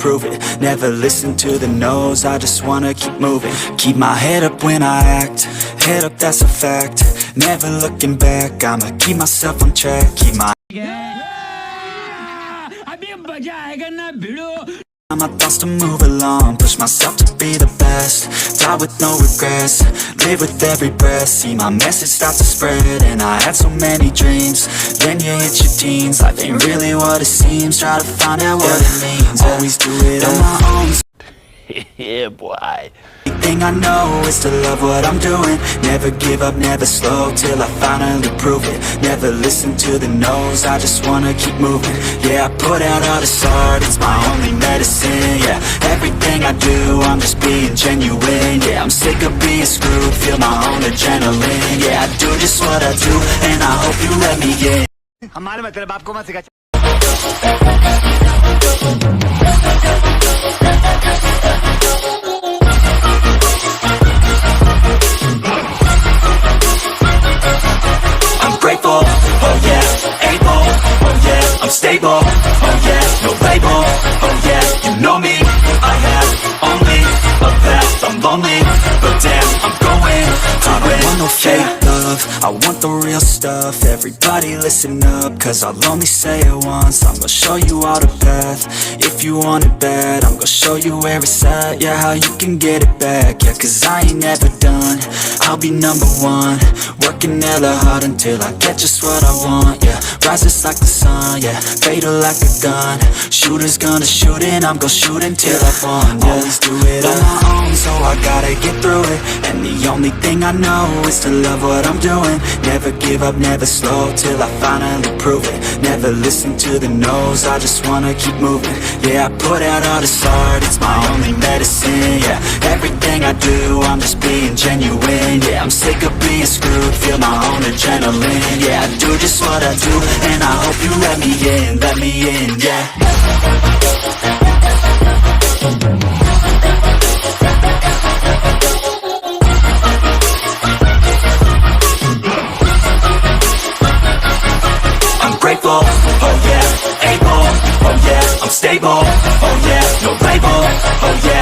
prove it. Never listen to the no's, I just wanna keep moving. Keep my head up when I act, head up, that's a fact. Never looking back, I'ma keep myself on track. Keep my my thoughts to move along, push myself to be the best. Die with no regrets, live with every breath. See my message start to spread, and I had so many dreams. Then you hit your teens, life ain't really what it seems. Try to find out what it means, always do it on my own. Yeah, boy. Thing I know is to love what I'm doing. Never give up, never slow, till I finally prove it. Never listen to the no's, I just wanna keep moving. Yeah, I put out all this art, it's my only medicine. Yeah, everything I do, I'm just being genuine. Yeah, I'm sick of being screwed, feel my own adrenaline. Yeah, I do just what I do, and I hope you let me in. हमारे मतलब आपको मत सिखा I'm grateful, oh yeah, able, oh yeah, I'm stable, oh yeah, no label, oh yeah, you know me, I have only a path, I'm lonely, but damn, I'm going to win. I don't want no fake love, I want the real stuff. Everybody listen up, cause I'll only say it once. I'm gonna show you all the path, if you want it bad. I'm gonna show you where it's at, yeah, how you can get it back. Yeah, cause I ain't never done, I'll be number one. Working hella hard until I get just what I want, yeah. Rises like the sun, yeah, fatal like a gun. Shooter's gonna shoot and I'm gonna shoot until I won, yeah. Always do it on my own, so I gotta get through it. And the only thing I know is to love what I'm doing. Never give up, never slow, till I finally prove it. Never listen to the no's, I just wanna keep moving. Yeah, I put out all this art, it's my only medicine. Yeah, everything I do, I'm just being genuine. Yeah, I'm sick of being screwed, feel my own adrenaline. Yeah, I do just what I do, and I hope you let me in, yeah. I'm grateful, oh yeah, able, oh yeah, I'm stable, oh yeah, no label, oh yeah,